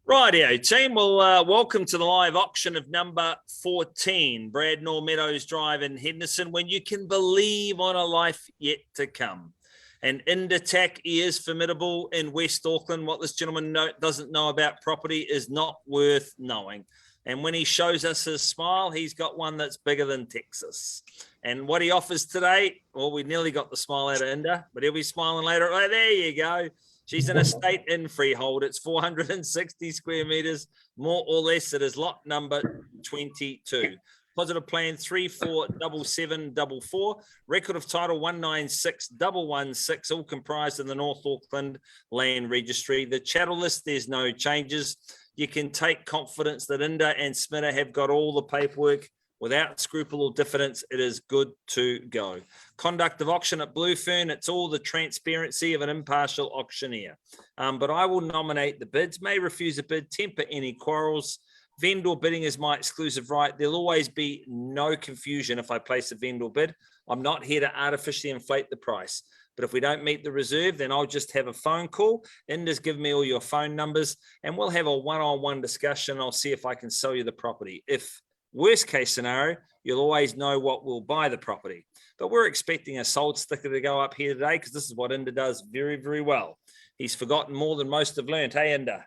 Rightio, team. Well, welcome to the live auction of number 14, Bradnor Meadows Drive in Henderson, when you can believe on a life yet to come. And Inder Tak is formidable in West Auckland. What this gentleman doesn't know about property is not worth knowing. And when he shows us his smile, he's got one that's bigger than Texas. And what he offers today, well, we nearly got the smile out of Inder, but he'll be smiling later. Right, there you go. She's an estate in freehold. It's 460 square meters, more or less. It is lot number 22. Positive plan 347744. Record of title 196116, all comprised in the North Auckland Land Registry. The chattel list, there's no changes. You can take confidence that Inder and Smitter have got all the paperwork. Without scruple or diffidence, it is good to go. Conduct of auction at Blue Fern, it's all the transparency of an impartial auctioneer. But I will nominate the bids, may refuse a bid, temper any quarrels. Vendor bidding is my exclusive right. There'll always be no confusion if I place a vendor bid. I'm not here to artificially inflate the price. But if we don't meet the reserve, then I'll just have a phone call. Inder's give me all your phone numbers and we'll have a one-on-one discussion. I'll see if I can sell you the property. If worst case scenario, you'll always know what will buy the property. But we're expecting a sold sticker to go up here today because this is what Inder does very, very well. He's forgotten more than most have learned. Hey, Inder.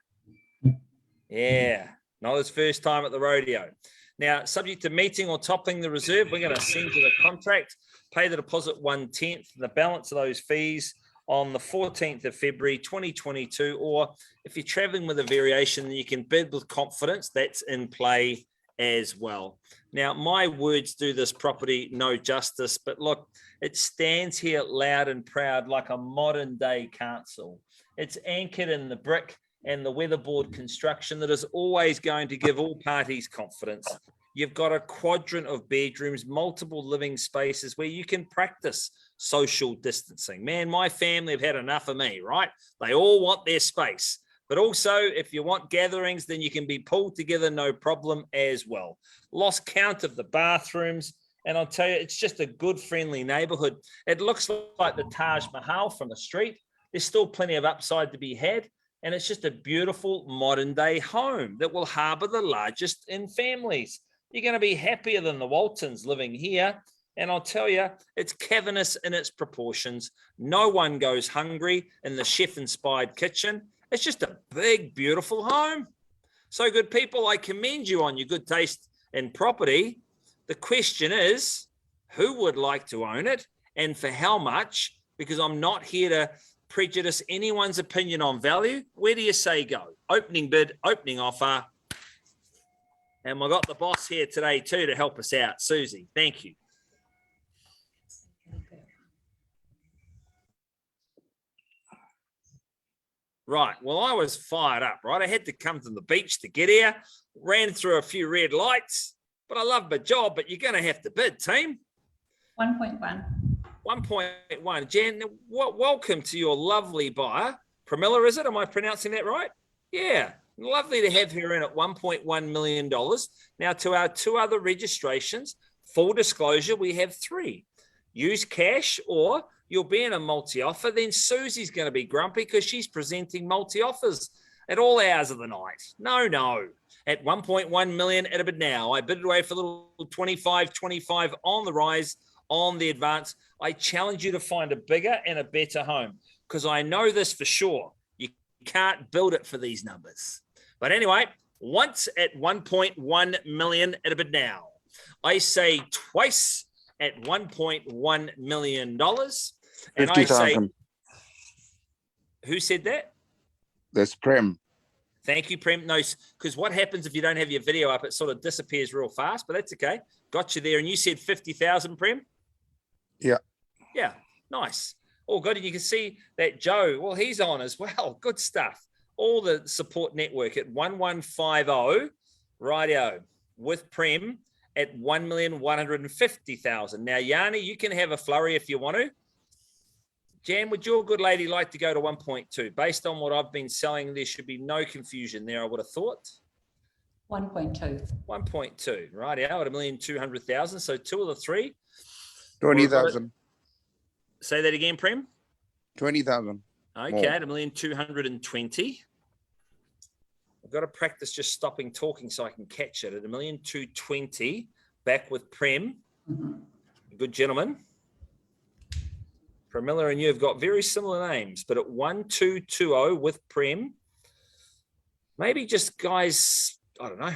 Yeah, not his first time at the rodeo. Now, subject to meeting or toppling the reserve, we're going to send you the contract, pay the deposit 1/10, the balance of those fees on the 14th of February, 2022. Or if you're traveling with a variation, then you can bid with confidence. That's in play as well. Now, my words do this property no justice, but look, it stands here loud and proud like a modern day council. It's anchored in the brick and the weatherboard construction that is always going to give all parties confidence. You've got a quadrant of bedrooms, multiple living spaces where you can practice social distancing. Man, my family have had enough of me, right? They all want their space. But also, if you want gatherings, then you can be pulled together, no problem as well. Lost count of the bathrooms. And I'll tell you, it's just a good, friendly neighborhood. It looks like the Taj Mahal from the street. There's still plenty of upside to be had. And it's just a beautiful modern day home that will harbor the largest in families. You're going to be happier than the Waltons living here. And I'll tell you, it's cavernous in its proportions. No one goes hungry in the chef-inspired kitchen. It's just a big, beautiful home. So good people, I commend you on your good taste in property. The question is, who would like to own it and for how much? Because I'm not here to prejudice anyone's opinion on value. Where do you say go? Opening bid, opening offer. And we've got the boss here today too to help us out. Susie, thank you. Right, well, I was fired up, right? I had to come to the beach to get here, ran through a few red lights, but I love my job, but you're going to have to bid, team. 1.1. 1.1. Jan, welcome to your lovely buyer. Pramila, is it? Am I pronouncing that right? Yeah, lovely to have her in at $1.1 million. Now, to our two other registrations, full disclosure, we have 3. Use cash or you'll be in a multi-offer, then Susie's going to be grumpy because she's presenting multi-offers at all hours of the night. No. At 1.1 million at a bid now. I bid it away for a little 25 on the rise, on the advance. I challenge you to find a bigger and a better home because I know this for sure. You can't build it for these numbers. But anyway, once at 1.1 million at a bid now. I say twice at $1.1 million. And I say, who said that? That's Prem. Thank you, Prem. No, because what happens if you don't have your video up? It sort of disappears real fast, but that's okay. Got you there. And you said 50,000, Prem? Yeah. Yeah, nice. All good. And you can see that Joe, well, he's on as well. Good stuff. All the support network at 1150, rightio, with Prem at 1,150,000. Now, Yanni, you can have a flurry if you want to. Jan, would your good lady like to go to 1.2? Based on what I've been selling, there should be no confusion there, I would have thought. 1.2. 1.2, right out at 1,200,000. So 2 of the 3. 20,000. Say that again, Prem. 20,000. Okay, at 1,220,000. I've got to practice just stopping talking so I can catch it. At 1,220,000, back with Prem. Good gentleman. Pramila and you have got very similar names, but at 1,220 with Prem, maybe just guys, I don't know.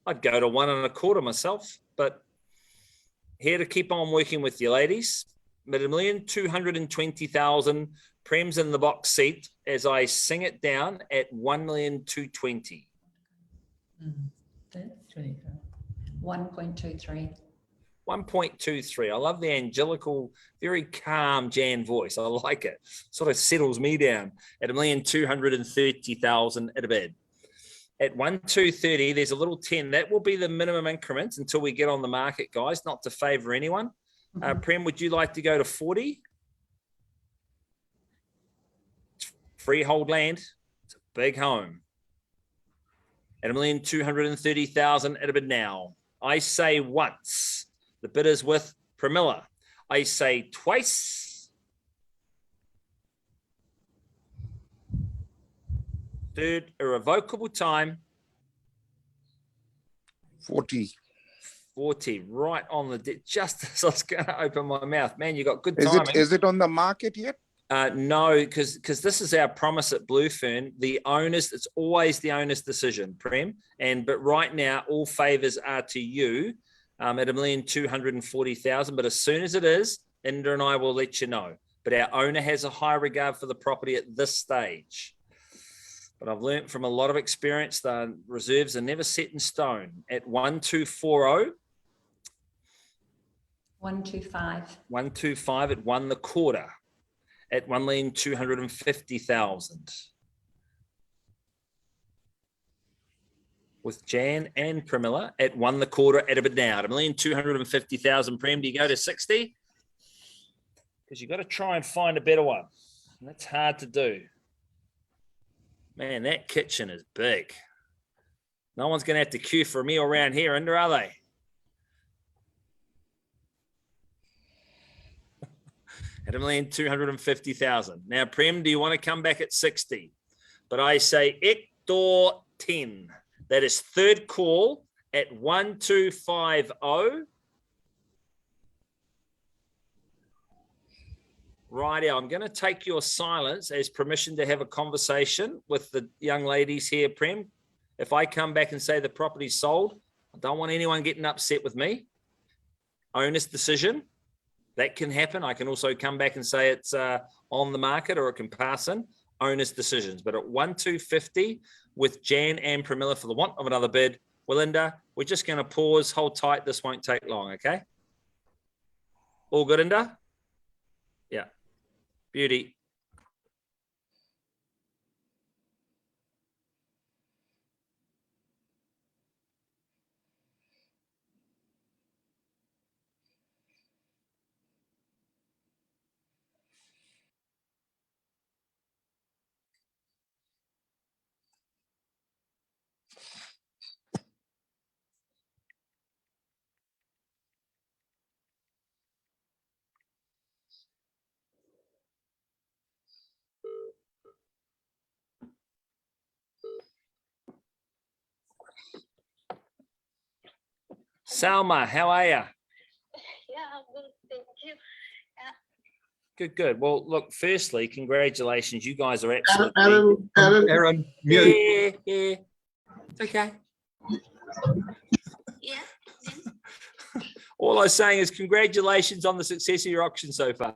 I'd go to 1.25 myself, but here to keep on working with you, ladies. But 1,220,000, Prem's in the box seat as I sing it down at 1,220,000. 1.23. 1.23. I love the angelical, very calm Jan voice. I like it. Sort of settles me down at 1,230,000 at a bid. At 1,230, there's a little 10. That will be the minimum increment until we get on the market, guys, not to favor anyone. Prem, would you like to go to 40? Freehold land. It's a big home. At 1,230,000 at a bid now. I say once. The bid is with Pramila. I say twice. Third, irrevocable time. 40. 40, right on the just as I was going to open my mouth. Man, you got good Is timing. it on the market yet? No, because this is our promise at Blue Fern. The owners, it's always the owner's decision, Prem. But right now, all favors are to you at 1,240,000. But as soon as it is, Inder and I will let you know. But our owner has a high regard for the property at this stage. But I've learned from a lot of experience that reserves are never set in stone. At 1,240. 125. 125 at 1.25 at 1,250,000 with Jan and Pramila at 1.25 at a bid now. At 1,250,000. Prem, do you go to 60? Because you've got to try and find a better one. And that's hard to do. Man, that kitchen is big. No one's going to have to queue for a meal around here, Inder, are they? At 1,250,000. Now, Prem, do you want to come back at 60? But I say Hector 10. That is third call at 1,250. Righty, I'm going to take your silence as permission to have a conversation with the young ladies here, Prem. If I come back and say the property's sold, I don't want anyone getting upset with me. Owner's decision. That can happen. I can also come back and say it's on the market or it can pass in. Owner's decisions. But at 1,250 with Jan and Pramila for the want of another bid, Inder, we're just going to pause, hold tight. This won't take long, okay? All good, Inder? Yeah. Beauty. Salma, how are you? Yeah, I'm good. Thank you. Good, good. Well, look, firstly, congratulations. You guys are absolutely... Aaron, mute. Yeah. It's okay. Yeah. All I was saying is congratulations on the success of your auction so far.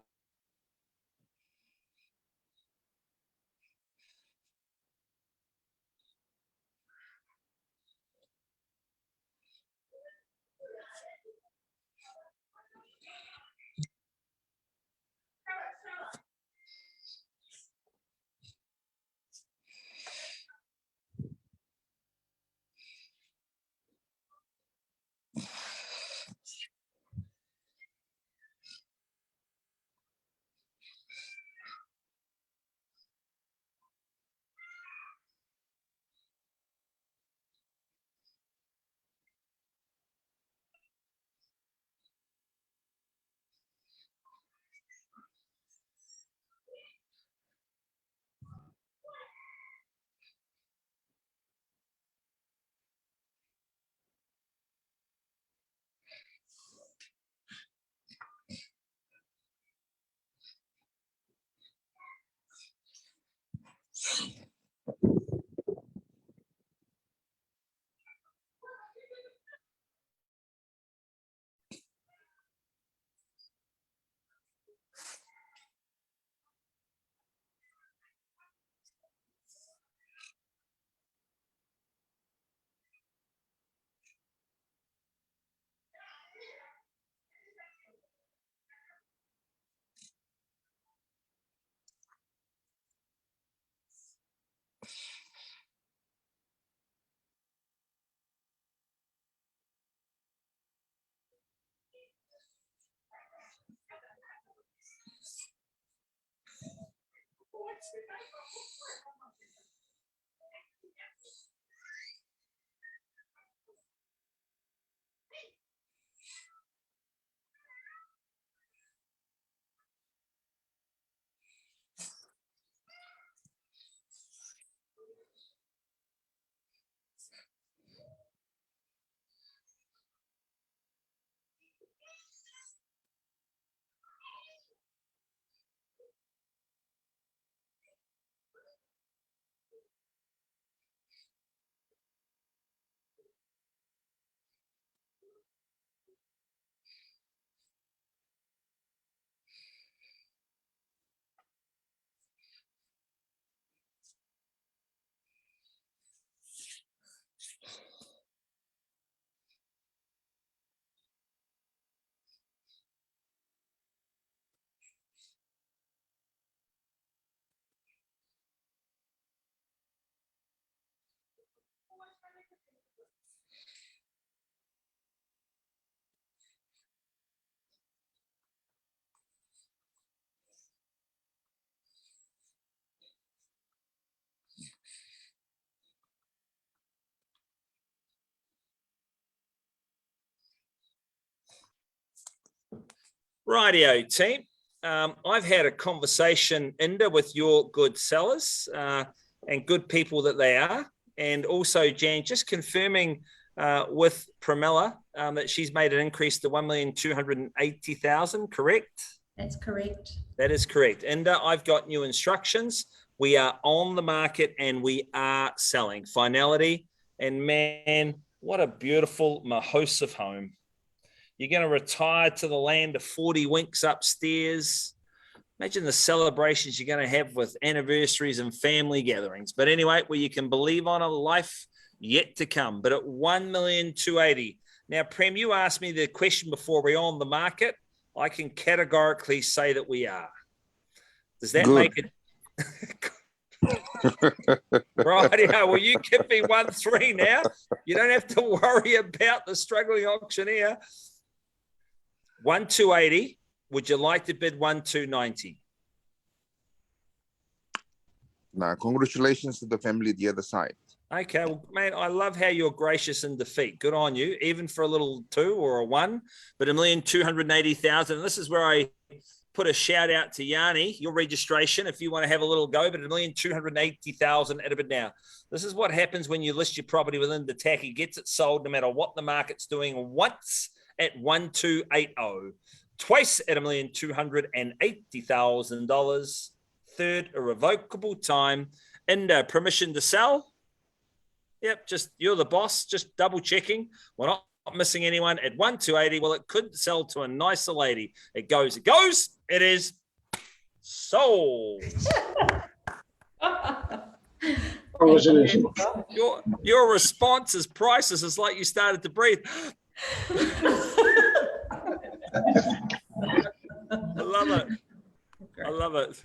Rightio, team. I've had a conversation, Inder, with your good sellers and good people that they are. And also, Jan, just confirming with Pramila that she's made an increase to 1,280,000, correct? That's correct. That is correct. Inder, I've got new instructions. We are on the market and we are selling. Finality. And man, what a beautiful Mahosif home. You're going to retire to the land of 40 winks upstairs. Imagine the celebrations you're going to have with anniversaries and family gatherings. But anyway, where you can believe on a life yet to come. But at 1,280,000. Now, Prem, you asked me the question before we're on the market. I can categorically say that we are. Does that Good. make it? Right. Well, you give me 1-3 now. You don't have to worry about the struggling auctioneer. 1,280. Would you like to bid 1,290? Now, congratulations to the family the other side. Okay, well, man, I love how you're gracious in defeat. Good on you, even for a little 2 or a 1, but 1,280,000. And this is where I put a shout out to Yanni, your registration, if you want to have a little go, but 1,280,000 at a bid now. This is what happens when you list your property with Inder Tak. He gets it sold no matter what the market's doing. Once at 1,280, twice at $1,280,000, third irrevocable time. Inder, permission to sell? Yep, just you're the boss, just double checking. We're not missing anyone at 1,280. Well, it could sell to a nicer lady. It goes, it is sold. Congratulations. Your response is priceless. It's like you started to breathe. I love it. I love it.